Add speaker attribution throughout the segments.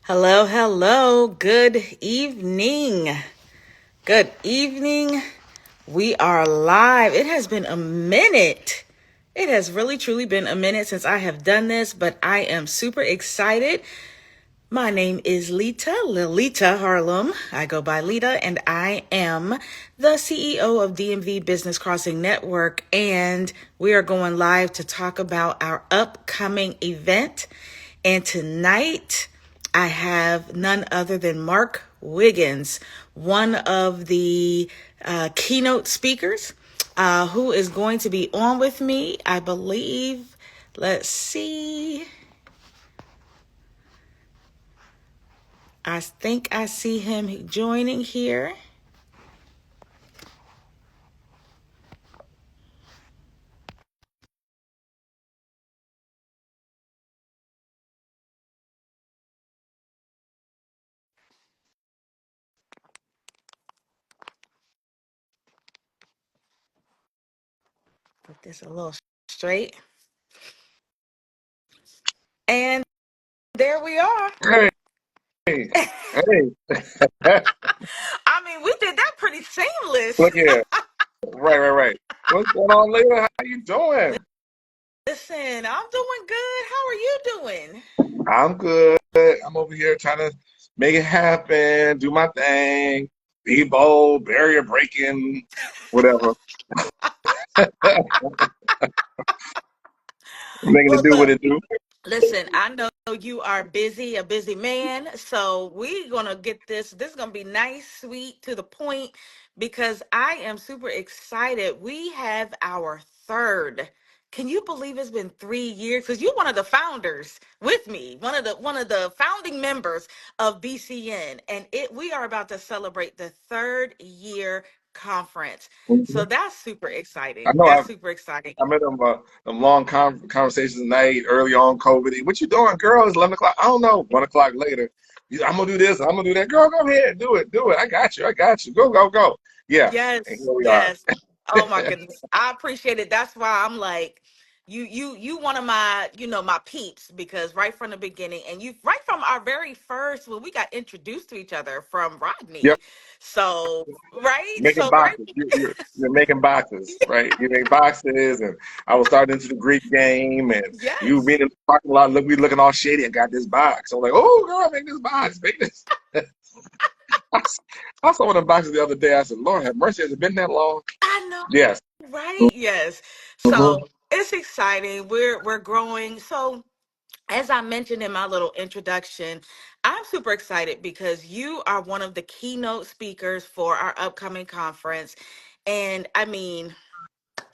Speaker 1: Hello, hello. Good evening. Good evening. We are live. It has been a minute. It has really truly been a minute since I have done this, but I am super excited. My name is Lilita Harlem. I go by Lita, and I am the CEO of DMV Business Crossing Network. And we are going live to talk about our upcoming event. And tonight, I have none other than Mark Wiggins, one of the keynote speakers, who is going to be on with me, I believe. Let's see. I think I see him joining here. Put this a little straight. And there we are.
Speaker 2: Hey, hey,
Speaker 1: I mean, we did that pretty seamless.
Speaker 2: look here. Right. What's going on, later? How you doing?
Speaker 1: Listen, I'm doing good. How are you doing?
Speaker 2: I'm good. I'm over here trying to make it happen, do my thing, be bold, barrier breaking, whatever. Making it
Speaker 1: Well,
Speaker 2: do what
Speaker 1: look.
Speaker 2: it do.
Speaker 1: Listen, I know you are busy, a busy man. So we're gonna get this. This is gonna be nice, sweet, to the point, because I am super excited. We have our third. Can you believe it's been 3 years? Because you're one of the founders with me, one of the founding members of BCN, and we are about to celebrate the third year conference. So
Speaker 2: Mhm.
Speaker 1: that's super
Speaker 2: I
Speaker 1: exciting.
Speaker 2: know
Speaker 1: That's super exciting.
Speaker 2: I met them long conversations at night early on COVID. What you doing, girl? It's 11 o'clock. I don't know. 1 o'clock later. I'm gonna do this. I'm gonna do that. Girl, go ahead. Do it. I got you. I got you. Go. Yeah. And
Speaker 1: Yes,
Speaker 2: here we are.
Speaker 1: yes. Oh my goodness. I appreciate it. That's why I'm like, you one of my, my peeps, because right from the beginning, and you right from our very first, when we got introduced to each other from
Speaker 2: Yep.
Speaker 1: Rodney. So, right?
Speaker 2: Making
Speaker 1: So right.
Speaker 2: boxes. You're making boxes, right? You make boxes, and I was starting into the Greek game, and you
Speaker 1: Yes.
Speaker 2: being in the parking lot, we looking all shady. and got this box. I'm like, oh, girl, make this box, make this. I, s- I saw one of the boxes the other day. I said, Lord have mercy, has it been that long?
Speaker 1: I know,
Speaker 2: Yes.
Speaker 1: right? Yes. So
Speaker 2: Mm-hmm.
Speaker 1: it's exciting. We're growing. So as I mentioned in my little introduction, I'm super excited because you are one of the keynote speakers for our upcoming conference. And I mean,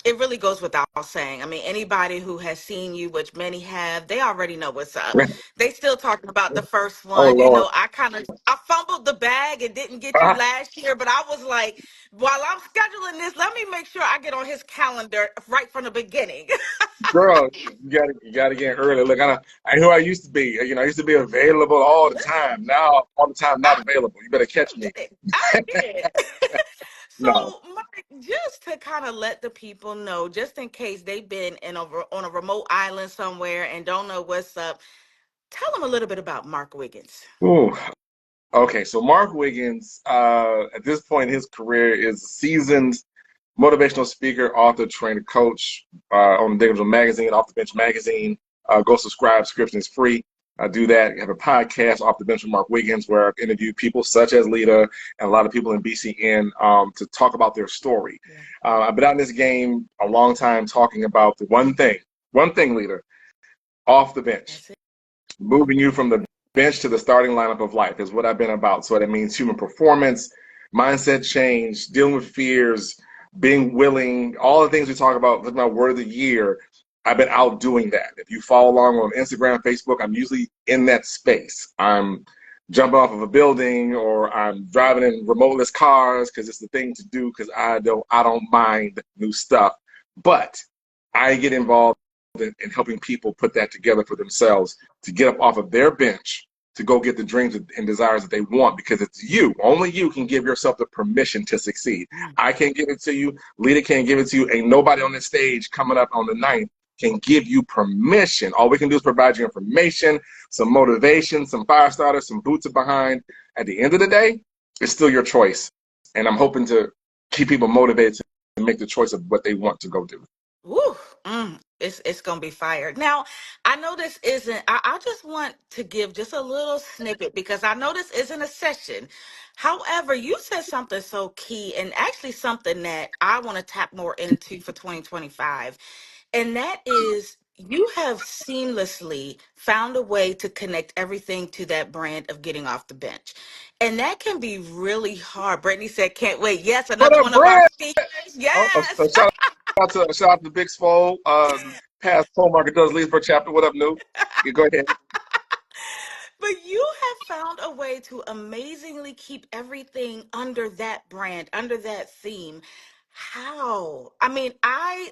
Speaker 1: it really goes without saying. I mean, anybody who has seen you, which many have, they already know what's up. They still talking about the first
Speaker 2: Oh
Speaker 1: one.
Speaker 2: Lord.
Speaker 1: I fumbled the bag and didn't get you
Speaker 2: Ah,
Speaker 1: last year, but I was like, while I'm scheduling this, let me make sure I get on his calendar right from the beginning.
Speaker 2: girl, you gotta get early. Look, I know I used to be. I used to be available all the time. Now all the time not
Speaker 1: I
Speaker 2: available. You better catch
Speaker 1: get
Speaker 2: me.
Speaker 1: it. I get it.
Speaker 2: No.
Speaker 1: So, Mike, just to kind of let the people know, just in case they've been on a remote island somewhere and don't know what's up, tell them a little bit about Mark Wiggins.
Speaker 2: Ooh. Okay, so Mark Wiggins, at this point in his career, is a seasoned motivational speaker, author, trainer, coach on the Digital Magazine, Off the Bench Magazine. Go subscribe. Subscription is free. I do that. I have a podcast, Off the Bench with Mark Wiggins, where I've interviewed people such as Lita and a lot of people in BCN to talk about their story.
Speaker 1: Yeah.
Speaker 2: I've been out in this game a long time talking about the one thing, Lita, off the bench.
Speaker 1: That's it.
Speaker 2: Moving you from the bench to the starting lineup of life is what I've been about. So that means human performance, mindset change, dealing with fears, being willing, all the things we talk about with my word of the year. I've been out doing that. If you follow along on Instagram, Facebook, I'm usually in that space. I'm jumping off of a building or I'm driving in remoteless cars because it's the thing to do because I don't mind new stuff. But I get involved in helping people put that together for themselves to get up off of their bench to go get the dreams and desires that they want because it's you. Only you can give yourself the permission to succeed.
Speaker 1: Mm.
Speaker 2: I can't give it to you. Leader can't give it to you. Ain't nobody on this stage coming up on the ninth can give you permission. All we can do is provide you information, some motivation, some fire starters, some boots behind. At the end of the day, it's still your choice. And I'm hoping to keep people motivated to make the choice of what they want to go do.
Speaker 1: Woo, it's gonna be fire. Now, I know this isn't. I just want to give just a little snippet because I know this isn't a session. However, you said something so key and actually something that I want to tap more into for 2025, and that is you have seamlessly found a way to connect everything to that brand of getting off the bench. And that can be really hard. Brittany said, can't wait. Yes,
Speaker 2: What
Speaker 1: another
Speaker 2: up,
Speaker 1: one of our
Speaker 2: Brad?
Speaker 1: speakers.
Speaker 2: Oh,
Speaker 1: Yes.
Speaker 2: shout out to Big Swole, past co-market does Leesburg chapter. What up, New? You go ahead.
Speaker 1: But you have found a way to amazingly keep everything under that brand, under that theme. How? I mean,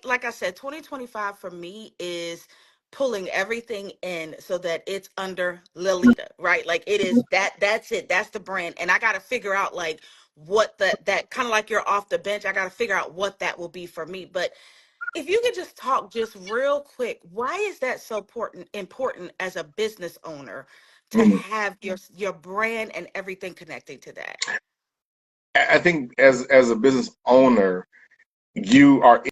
Speaker 1: like I said, 2025 for me is pulling everything in so that it's under Lolita, right? Like it is that's it. That's the brand. And I got to figure out like what that kind of like you're off the bench. I got to figure out what that will be for me. But if you could just talk just real quick, why is that so important as a business owner to
Speaker 2: Mhm.
Speaker 1: have your brand and everything connecting to that?
Speaker 2: I think as a business owner, you are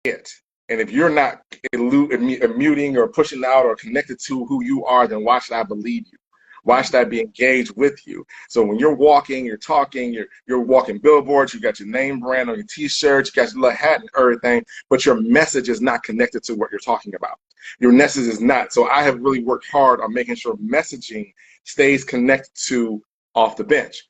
Speaker 2: it. And if you're not muting or pushing out or connected to who you are, then why should I believe you? Why should I be engaged with you? So when you're walking, you're talking, you're walking billboards, you got your name brand on your t-shirt, you got your little hat and everything, but your message is not connected to what you're talking about. Your message is not. So I have really worked hard on making sure messaging stays connected to off the bench.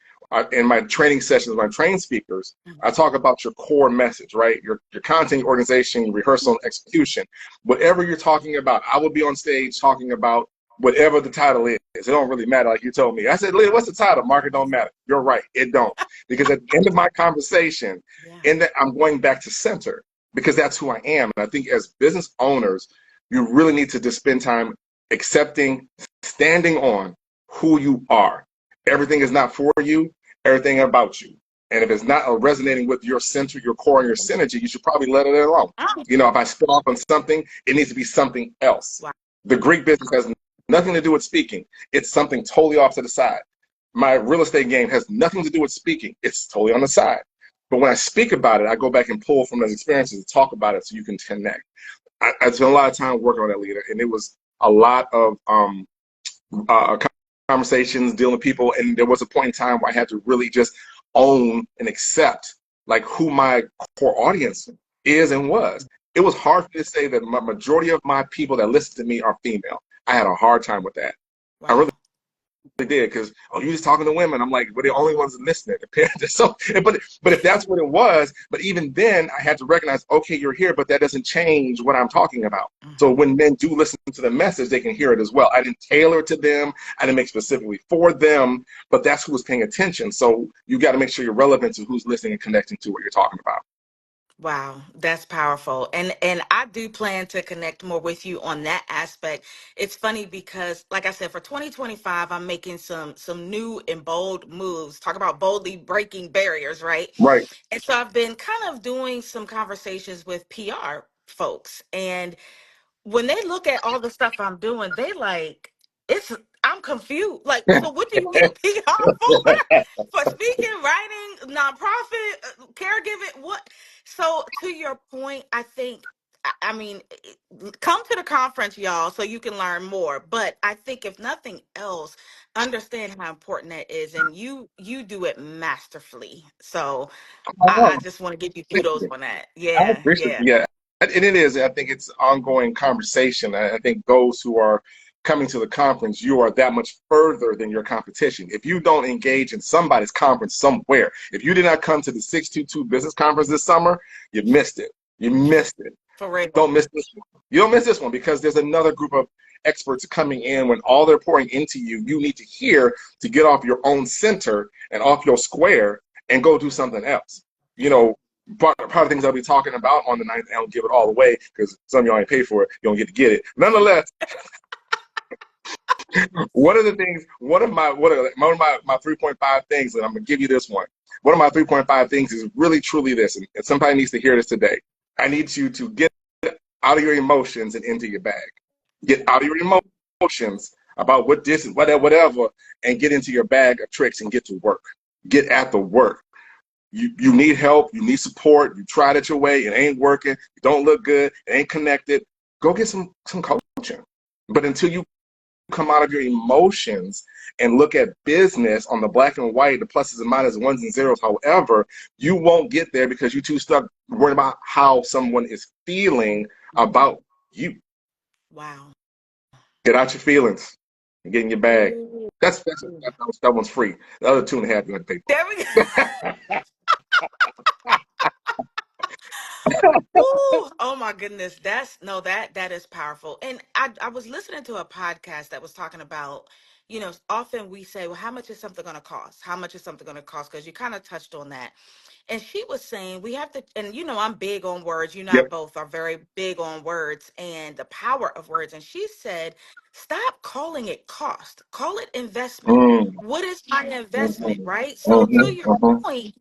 Speaker 2: In my training sessions, when I train speakers, I talk about your core message, right? Your content, your organization, your rehearsal, and execution. Whatever you're talking about, I will be on stage talking about whatever the title is. It don't really matter, like you told me. I said, Leah, what's the title? Mark, it don't matter. You're right, it don't. Because at the end of my conversation,
Speaker 1: Yeah.
Speaker 2: in that I'm going back to center because that's who I am. And I think as business owners, you really need to just spend time accepting, standing on who you are. Everything is not for you, everything about you. And if it's not resonating with your center, your core, and your synergy, you should probably let it alone.
Speaker 1: Oh,
Speaker 2: You know, if I spill off on something, it needs to be something else.
Speaker 1: wow.
Speaker 2: The Greek business has nothing to do with speaking. It's something totally off to the side. My real estate game has nothing to do with speaking. It's totally on the side. But when I speak about it, I go back and pull from those experiences to talk about it so you can connect. I spent a lot of time working on that, leader, and it was a lot of conversations, dealing with people, and there was a point in time where I had to really just own and accept like who my core audience is and was. It was hard for me to say that my majority of my people that listen to me are female. I had a hard time with that.
Speaker 1: Wow.
Speaker 2: I really did because you're just talking to women. I'm like, we're the only ones listening. So, but if that's what it was, but even then, I had to recognize, okay, you're here, but that doesn't change what I'm talking about. So when men do listen to the message, they can hear it as well. I didn't tailor it to them. I didn't make specifically for them, but that's who was paying attention. So you got to make sure you're relevant to who's listening and connecting to what you're talking about.
Speaker 1: Wow, that's powerful. And I do plan to connect more with you on that aspect. It's funny because like I said, for 2025, I'm making some new and bold moves. Talk about boldly breaking barriers, right?
Speaker 2: Right.
Speaker 1: And so I've been kind of doing some conversations with PR folks. And when they look at all the stuff I'm doing, they like, it's, I'm confused. Like, so what do you need PR for? For speaking, writing, nonprofit, caregiving, what? So to your point, I think, I mean, come to the conference, y'all, so you can learn more. But I think if nothing else, understand how important that is. And you do it masterfully. So I just want to give you kudos on that.
Speaker 2: I
Speaker 1: Yeah,
Speaker 2: appreciate it.
Speaker 1: yeah.
Speaker 2: Yeah, and it is. I think it's ongoing conversation. I think those who are coming to the conference, you are that much further than your competition. If you don't engage in somebody's conference somewhere, if you did not come to the 622 Business Conference this summer, you missed it. You missed it.
Speaker 1: For real.
Speaker 2: Don't miss this one. You don't miss this one because there's another group of experts coming in. When all they're pouring into you, you need to hear to get off your own center and off your square and go do something else. You know, part of the things I'll be talking about on the 9th, I don't give it all away because some of y'all ain't paid for it. You don't get to get it. Nonetheless, one of the things, one of my 3.5 things, and I'm gonna give you this one. One of my 3.5 things is really truly this, and somebody needs to hear this today. I need you to get out of your emotions and into your bag. Get out of your emotions about what this is, whatever, and get into your bag of tricks and get to work. Get at the work. You need help, you need support, you tried it your way, it ain't working, you don't look good, it ain't connected. Go get some coaching. But until you come out of your emotions and look at business on the black and white, the pluses and minuses, ones and zeros, however, you won't get there because you're too stuck worried about how someone is feeling about you.
Speaker 1: Wow.
Speaker 2: Get out your feelings and get in your bag. That one's free. The other 2.5 you have to pay for.
Speaker 1: There we go. Ooh, oh my goodness. That is powerful. And I was listening to a podcast that was talking about, often we say, well, how much is something going to cost? How much is something going to cost? Because you kind of touched on that. And she was saying we have to, and I'm big on words. You and I
Speaker 2: Yep.
Speaker 1: both are very big on words and the power of words. And she said, stop calling it cost, call it investment.
Speaker 2: Mm,
Speaker 1: What is my investment,
Speaker 2: mhm,
Speaker 1: right? So to
Speaker 2: mhm,
Speaker 1: your
Speaker 2: mhm.
Speaker 1: point,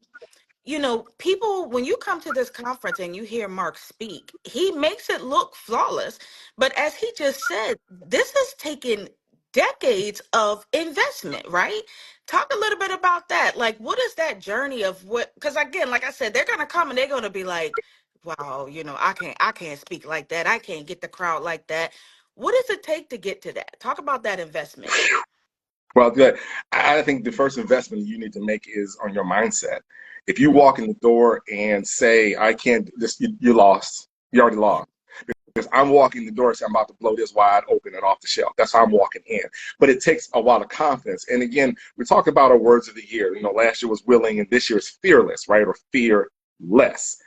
Speaker 1: people, when you come to this conference and you hear Mark speak, he makes it look flawless. But as he just said, this has taken decades of investment, right? Talk a little bit about that. Like, what is that journey of what? Because again, like I said, they're going to come and they're going to be like, wow, I can't speak like that. I can't get the crowd like that. What does it take to get to that? Talk about that investment.
Speaker 2: Well, good. I think the first investment you need to make is on your mindset. If you walk in the door and say, I can't, this, you lost. You already
Speaker 1: Yeah.
Speaker 2: lost. Because I'm walking the door and say, I'm about to blow this wide open and off the shelf. That's how I'm walking in. But it takes a lot of confidence. And again, we talk about our words of the year. Last year was willing and this year is fearless, right? Or fearless.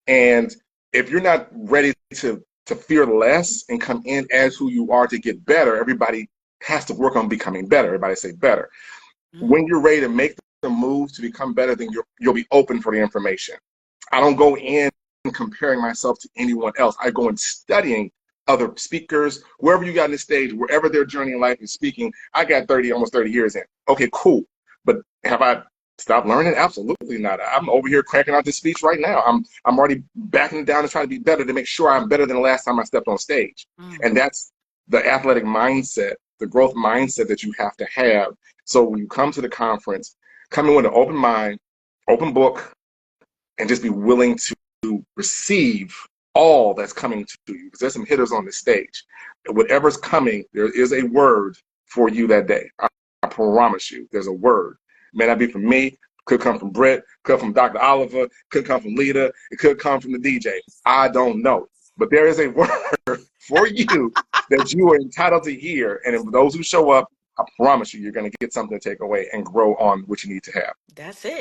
Speaker 2: And if you're not ready to fear less and come in as who you are to get better, everybody has to work on becoming better. Everybody say better.
Speaker 1: Mm.
Speaker 2: When you're ready to make the move to become better, then you'll be open for the information. I don't go in comparing myself to anyone else. I go in studying other speakers, whoever you got on the stage, wherever their journey in life is speaking. I got almost 30 years in. Okay, cool. But have I stopped learning? Absolutely not. I'm over here cracking out this speech right now. I'm already backing it down to try to be better, to make sure I'm better than the last time I stepped on stage.
Speaker 1: Mm.
Speaker 2: And that's the athletic mindset, the growth mindset that you have to have. So when you come to the conference, come in with an open mind, open book, and just be willing to receive all that's coming to you. Because there's some hitters on the stage. Whatever's coming, there is a word for you that day. I promise you, there's a word. It may not be from me, could come from Brett, could come from Dr. Oliver, could come from Lita, it could come from the DJ. I don't know. But there is a word for you that you are entitled to hear. And for those who show up, I promise you, you're going to get something to take away and grow on what you need to have.
Speaker 1: That's it.